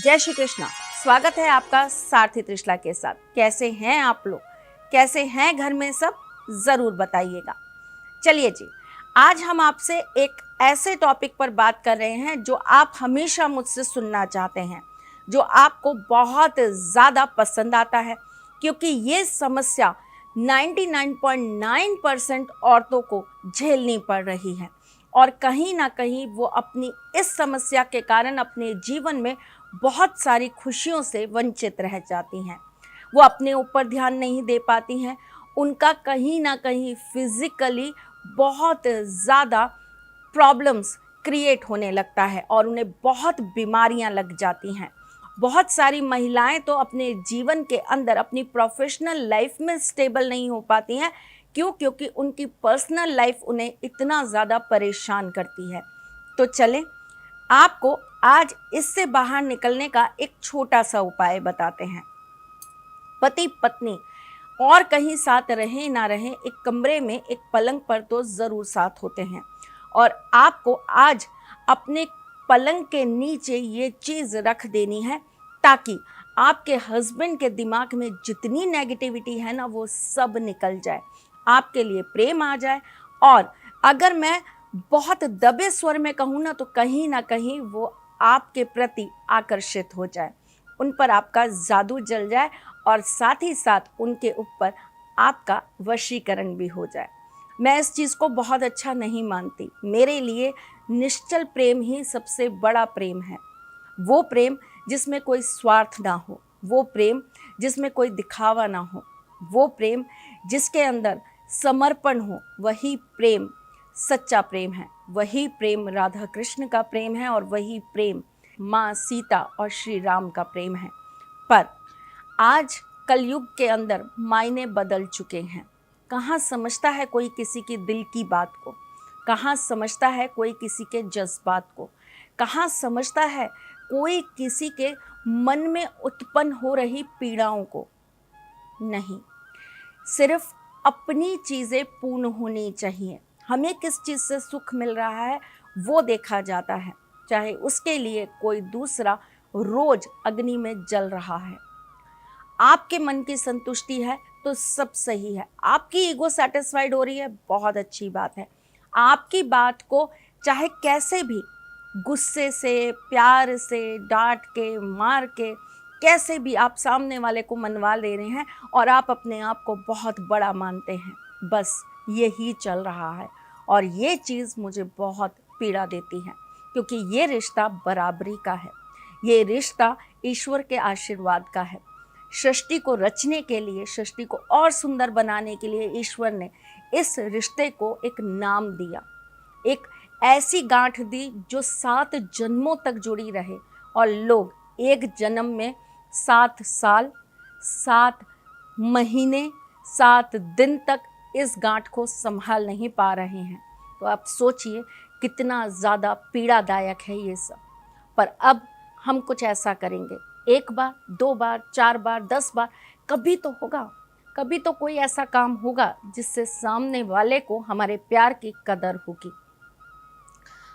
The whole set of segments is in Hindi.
जय श्री कृष्णा। स्वागत है आपका सारथी त्रिशला के साथ। कैसे हैं आप लोग, कैसे हैं घर में सब, ज़रूर बताइएगा। चलिए जी, आज हम आपसे एक ऐसे टॉपिक पर बात कर रहे हैं जो आप हमेशा मुझसे सुनना चाहते हैं, जो आपको बहुत ज़्यादा पसंद आता है, क्योंकि ये समस्या 99.9% औरतों को झेलनी पड़ रही है और कहीं ना कहीं वो अपनी इस समस्या के कारण अपने जीवन में बहुत सारी खुशियों से वंचित रह जाती हैं। वो अपने ऊपर ध्यान नहीं दे पाती हैं, उनका कहीं ना कहीं फिज़िकली बहुत ज़्यादा प्रॉब्लम्स क्रिएट होने लगता है और उन्हें बहुत बीमारियां लग जाती हैं। बहुत सारी महिलाएं तो अपने जीवन के अंदर अपनी प्रोफेशनल लाइफ में स्टेबल नहीं हो पाती हैं। क्यों? क्योंकि उनकी पर्सनल लाइफ उन्हें इतना ज़्यादा परेशान करती है। तो चलें, आपको आज इससे बाहर निकलने का एक छोटा सा उपाय बताते हैं। पति पत्नी और कहीं साथ रहें ना रहें, एक कमरे में एक पलंग पर तो ज़रूर साथ होते हैं और आपको आज अपने पलंग के नीचे ये चीज़ रख देनी है ताकि आपके हस्बैंड के दिमाग में जितनी नेगेटिविटी है ना, वो सब निकल जाए, आपके लिए प्रेम आ जाए। और अगर मैं बहुत दबे स्वर में कहूँ ना कहीं वो आपके प्रति आकर्षित हो जाए, उन पर आपका जादू जल जाए और साथ ही साथ उनके ऊपर आपका वशीकरण भी हो जाए। मैं इस चीज़ को बहुत अच्छा नहीं मानती। मेरे लिए निश्चल प्रेम ही सबसे बड़ा प्रेम है। वो प्रेम जिसमें कोई स्वार्थ ना हो, वो प्रेम जिसमें कोई दिखावा ना हो, वो प्रेम जिसके अंदर समर्पण हो, वही प्रेम सच्चा प्रेम है। वही प्रेम राधा कृष्ण का प्रेम है और वही प्रेम माँ सीता और श्री राम का प्रेम है। पर आज कलयुग के अंदर मायने बदल चुके हैं। कहाँ समझता है कोई किसी की दिल की बात को, कहाँ समझता है कोई किसी के जज्बात को, कहाँ समझता है कोई किसी के मन में उत्पन्न हो रही पीड़ाओं को। नहीं, सिर्फ अपनी चीज़ें पूर्ण होनी चाहिए। हमें किस चीज़ से सुख मिल रहा है वो देखा जाता है, चाहे उसके लिए कोई दूसरा रोज अग्नि में जल रहा है। आपके मन की संतुष्टि है तो सब सही है। आपकी ईगो सेटिस्फाइड हो रही है, बहुत अच्छी बात है। आपकी बात को चाहे कैसे भी, गुस्से से, प्यार से, डांट के, मार के, कैसे भी आप सामने वाले को मनवा ले रहे हैं और आप अपने आप को बहुत बड़ा मानते हैं। बस यही चल रहा है और ये चीज़ मुझे बहुत पीड़ा देती है, क्योंकि ये रिश्ता बराबरी का है। ये रिश्ता ईश्वर के आशीर्वाद का है। सृष्टि को रचने के लिए, सृष्टि को और सुंदर बनाने के लिए ईश्वर ने इस रिश्ते को एक नाम दिया, एक ऐसी गांठ दी जो 7 जन्मों तक जुड़ी रहे। और लोग एक जन्म में 7 साल, 7 महीने, 7 दिन तक इस गांठ को संभाल नहीं पा रहे हैं। तो आप सोचिए कितना ज़्यादा पीड़ादायक है ये सब। पर अब हम कुछ ऐसा करेंगे, 1 बार, 2 बार, 4 बार, 10 बार, कभी तो होगा, कभी तो कोई ऐसा काम होगा जिससे सामने वाले को हमारे प्यार की कदर होगी।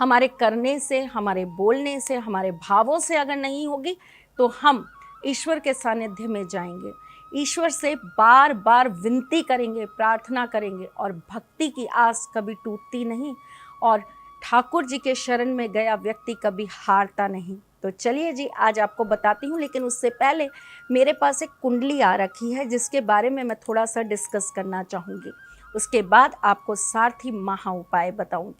हमारे करने से, हमारे बोलने से, हमारे भावों से अगर नहीं होगी तो हम ईश्वर के सानिध्य में जाएंगे, ईश्वर से बार बार विनती करेंगे, प्रार्थना करेंगे और भक्ति की आस कभी टूटती नहीं और ठाकुर जी के शरण में गया व्यक्ति कभी हारता नहीं। तो चलिए जी, आज आपको बताती हूँ, लेकिन उससे पहले मेरे पास एक कुंडली आ रखी है जिसके बारे में मैं थोड़ा सा डिस्कस करना चाहूँगी। उसके बाद आपको सारथी महा उपाय बताऊँगी।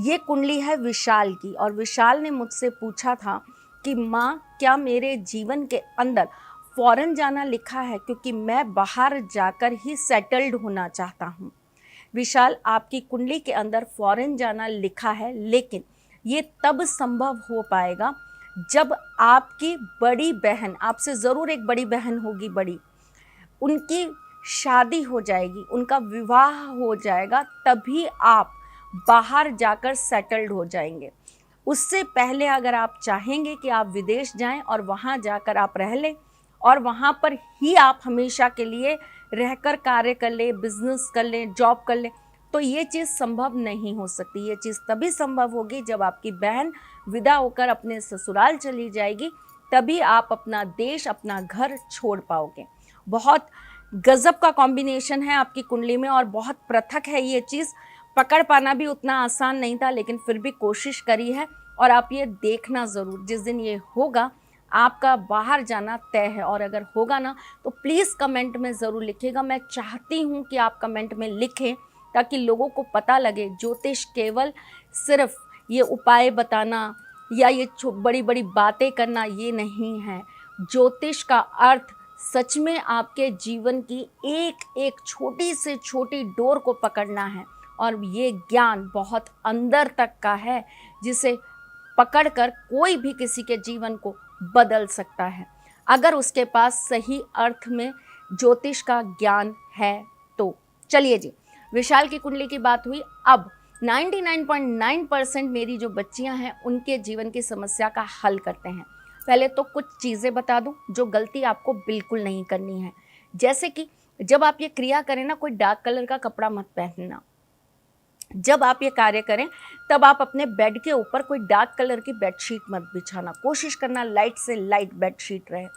ये कुंडली है विशाल की और विशाल ने मुझसे पूछा था कि माँ, क्या मेरे जीवन के अंदर फॉरेन जाना लिखा है, क्योंकि मैं बाहर जाकर ही सेटल्ड होना चाहता हूँ। विशाल, आपकी कुंडली के अंदर फॉरेन जाना लिखा है, लेकिन ये तब संभव हो पाएगा जब आपकी बड़ी बहन, आपसे ज़रूर एक बड़ी बहन होगी, बड़ी, उनकी शादी हो जाएगी, उनका विवाह हो जाएगा, तभी आप बाहर जाकर सेटल्ड हो जाएंगे। उससे पहले अगर आप चाहेंगे कि आप विदेश जाएं और वहाँ जाकर आप रह लें और वहाँ पर ही आप हमेशा के लिए रहकर कार्य कर लें, बिजनेस कर लें, जॉब कर लें, तो ये चीज़ संभव नहीं हो सकती। ये चीज़ तभी संभव होगी जब आपकी बहन विदा होकर अपने ससुराल चली जाएगी, तभी आप अपना देश, अपना घर छोड़ पाओगे। बहुत गजब का कॉम्बिनेशन है आपकी कुंडली में और बहुत पृथक है ये चीज़। पकड़ पाना भी उतना आसान नहीं था, लेकिन फिर भी कोशिश करी है। और आप ये देखना ज़रूर, जिस दिन ये होगा आपका बाहर जाना तय है। और अगर होगा ना तो प्लीज़ कमेंट में ज़रूर लिखिएगा। मैं चाहती हूँ कि आप कमेंट में लिखें ताकि लोगों को पता लगे ज्योतिष केवल सिर्फ ये उपाय बताना या ये बड़ी बड़ी बातें करना ये नहीं है। ज्योतिष का अर्थ सच में आपके जीवन की एक एक छोटी से छोटी डोर को पकड़ना है। और ये ज्ञान बहुत अंदर तक का है, जिसे पकड़कर कोई भी किसी के जीवन को बदल सकता है, अगर उसके पास सही अर्थ में ज्योतिष का ज्ञान है तो। चलिए जी, विशाल की कुंडली की बात हुई। अब 99.9% मेरी जो बच्चियां हैं उनके जीवन की समस्या का हल करते हैं। पहले तो कुछ चीज़ें बता दूं जो गलती आपको बिल्कुल नहीं करनी है। जैसे कि जब आप ये क्रिया करें ना, कोई डार्क कलर का कपड़ा मत पहनना। जब आप ये कार्य करें तब आप अपने बेड के ऊपर कोई डार्क कलर की बेडशीट मत बिछाना। कोशिश करना लाइट से लाइट बेडशीट रहे।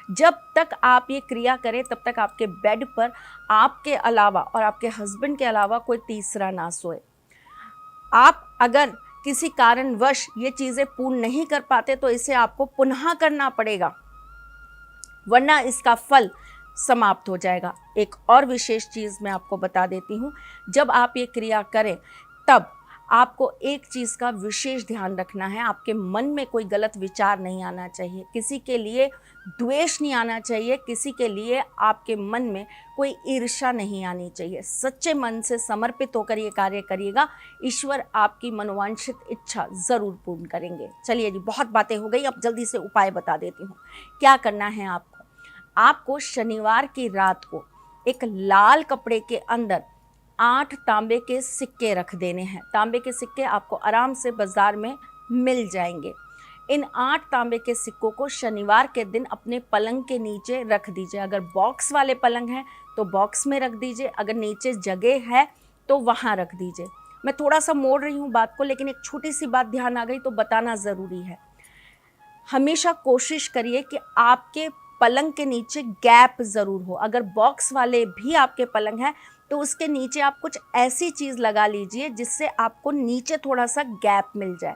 जब तक आप ये क्रिया करें तब तक आपके बेड पर आपके अलावा और आपके हस्बैंड के अलावा कोई तीसरा ना सोए। आप अगर किसी कारणवश ये चीज़ें पूर्ण नहीं कर पाते तो इसे आपको पुनः करना पड़ेगा, वरना इसका फल समाप्त हो जाएगा। एक और विशेष चीज़ मैं आपको बता देती हूँ, जब आप ये क्रिया करें तब आपको एक चीज़ का विशेष ध्यान रखना है। आपके मन में कोई गलत विचार नहीं आना चाहिए, किसी के लिए द्वेष नहीं आना चाहिए, किसी के लिए आपके मन में कोई ईर्ष्या नहीं आनी चाहिए। सच्चे मन से समर्पित होकर ये कार्य करिएगा, ईश्वर आपकी मनोवांछित इच्छा ज़रूर पूर्ण करेंगे। चलिए जी, बहुत बातें हो गई, अब जल्दी से उपाय बता देती हूँ। क्या करना है आपको शनिवार की रात को एक लाल कपड़े के अंदर 8 तांबे के सिक्के रख देने हैं। तांबे के सिक्के आपको आराम से बाजार में मिल जाएंगे। इन 8 तांबे के सिक्कों को शनिवार के दिन अपने पलंग के नीचे रख दीजिए। अगर बॉक्स वाले पलंग हैं तो बॉक्स में रख दीजिए, अगर नीचे जगह है तो वहाँ रख दीजिए। मैं थोड़ा सा मोड़ रही हूँ बात को, लेकिन एक छोटी सी बात ध्यान आ गई तो बताना ज़रूरी है। हमेशा कोशिश करिए कि आपके पलंग के नीचे गैप ज़रूर हो। अगर बॉक्स वाले भी आपके पलंग हैं तो उसके नीचे आप कुछ ऐसी चीज़ लगा लीजिए जिससे आपको नीचे थोड़ा सा गैप मिल जाए।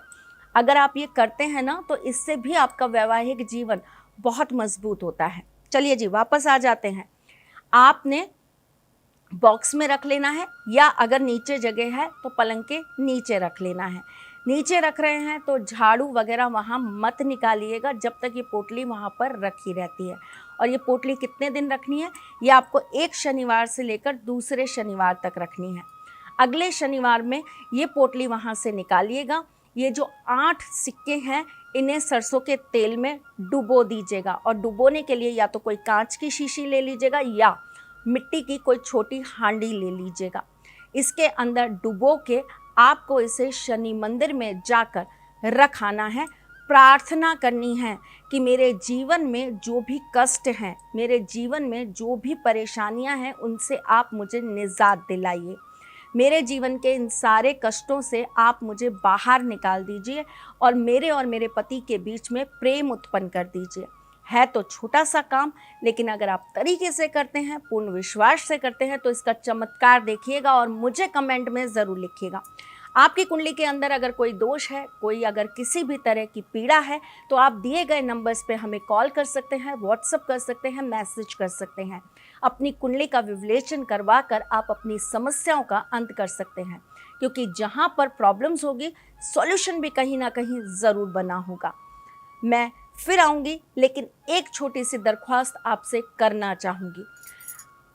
अगर आप ये करते हैं ना तो इससे भी आपका वैवाहिक जीवन बहुत मजबूत होता है। चलिए जी, वापस आ जाते हैं। आपने बॉक्स में रख लेना है या अगर नीचे जगह है तो पलंग के नीचे रख लेना है। नीचे रख रहे हैं तो झाड़ू वगैरह वहाँ मत निकालिएगा जब तक ये पोटली वहाँ पर रखी रहती है। और ये पोटली कितने दिन रखनी है, ये आपको एक शनिवार से लेकर दूसरे शनिवार तक रखनी है। अगले शनिवार में ये पोटली वहाँ से निकालिएगा। ये जो 8 सिक्के हैं इन्हें सरसों के तेल में डुबो दीजिएगा। और डुबोने के लिए या तो कोई कांच की शीशी ले लीजिएगा या मिट्टी की कोई छोटी हांडी ले लीजिएगा। इसके अंदर डुबो के आपको इसे शनि मंदिर में जाकर रखाना है। प्रार्थना करनी है कि मेरे जीवन में जो भी कष्ट हैं, मेरे जीवन में जो भी परेशानियां हैं, उनसे आप मुझे निजात दिलाइए। मेरे जीवन के इन सारे कष्टों से आप मुझे बाहर निकाल दीजिए और मेरे पति के बीच में प्रेम उत्पन्न कर दीजिए। है तो छोटा सा काम, लेकिन अगर आप तरीके से करते हैं, पूर्ण विश्वास से करते हैं तो इसका चमत्कार देखिएगा और मुझे कमेंट में ज़रूर लिखिएगा। आपकी कुंडली के अंदर अगर कोई दोष है, कोई अगर किसी भी तरह की पीड़ा है तो आप दिए गए नंबर्स पे हमें कॉल कर सकते हैं, व्हाट्सअप कर सकते हैं, मैसेज कर सकते हैं। अपनी कुंडली का विश्लेषण करवा कर आप अपनी समस्याओं का अंत कर सकते हैं, क्योंकि जहाँ पर प्रॉब्लम्स होगी सॉल्यूशन भी कहीं ना कहीं ज़रूर बना होगा। मैं फिर आऊँगी, लेकिन एक छोटी सी दरख्वास्त आपसे करना चाहूँगी।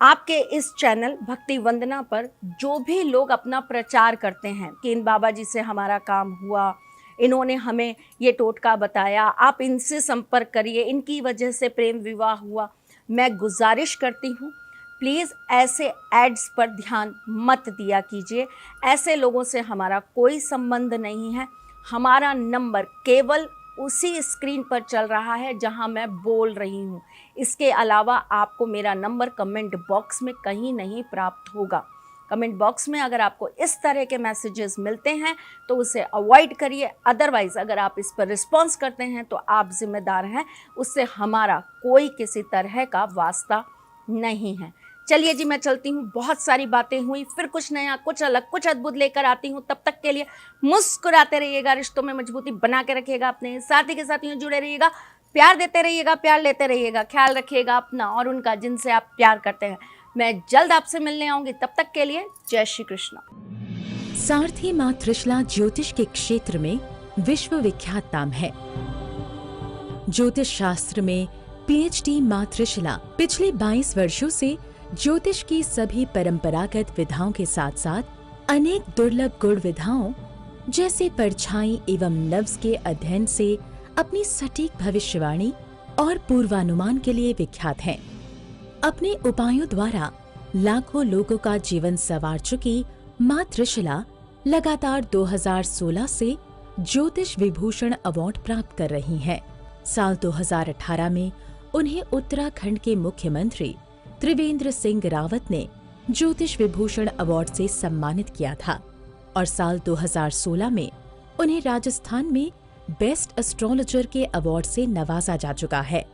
आपके इस चैनल भक्ति वंदना पर जो भी लोग अपना प्रचार करते हैं कि इन बाबा जी से हमारा काम हुआ, इन्होंने हमें ये टोटका बताया, आप इनसे संपर्क करिए, इनकी वजह से प्रेम विवाह हुआ, मैं गुजारिश करती हूँ प्लीज़ ऐसे एड्स पर ध्यान मत दिया कीजिए। ऐसे लोगों से हमारा कोई संबंध नहीं है। हमारा नंबर केवल उसी स्क्रीन पर चल रहा है जहां मैं बोल रही हूं। इसके अलावा आपको मेरा नंबर कमेंट बॉक्स में कहीं नहीं प्राप्त होगा। कमेंट बॉक्स में अगर आपको इस तरह के मैसेजेस मिलते हैं तो उसे अवॉइड करिए। अदरवाइज़ अगर आप इस पर रिस्पॉन्स करते हैं तो आप जिम्मेदार हैं, उससे हमारा कोई किसी तरह का वास्ता नहीं है। चलिए जी, मैं चलती हूँ। बहुत सारी बातें हुई, फिर कुछ नया, कुछ अलग, कुछ अद्भुत लेकर आती हूँ। तब तक के लिए मुस्कुराते रहिएगा, रिश्तों में मजबूती बना के रखिएगा, अपने साथी के साथ यूँ जुड़े रहिएगा, प्यार देते रहिएगा, प्यार लेते रहिएगा, ख्याल रखिएगा अपना और उनका जिनसे आप प्यार करते हैं। मैं जल्द आपसे मिलने आऊँगी, तब तक के लिए जय श्री कृष्ण। सारथी माँ त्रिशला ज्योतिष के क्षेत्र में विश्व विख्यात नाम है। ज्योतिष शास्त्र में पीएचडी माँ त्रिशला पिछले 22 वर्षों से ज्योतिष की सभी परंपरागत विधाओं के साथ साथ अनेक दुर्लभ गुण विधाओं जैसे परछाई एवं नव्स के अध्ययन से अपनी सटीक भविष्यवाणी और पूर्वानुमान के लिए विख्यात हैं। अपने उपायों द्वारा लाखों लोगों का जीवन संवार चुकी माँ त्रिशला लगातार 2016 से ज्योतिष विभूषण अवार्ड प्राप्त कर रही हैं। साल 2018 में उन्हें उत्तराखंड के मुख्यमंत्री त्रिवेंद्र सिंह रावत ने ज्योतिष विभूषण अवार्ड से सम्मानित किया था और साल 2016 में उन्हें राजस्थान में बेस्ट एस्ट्रोलॉजर के अवार्ड से नवाजा जा चुका है।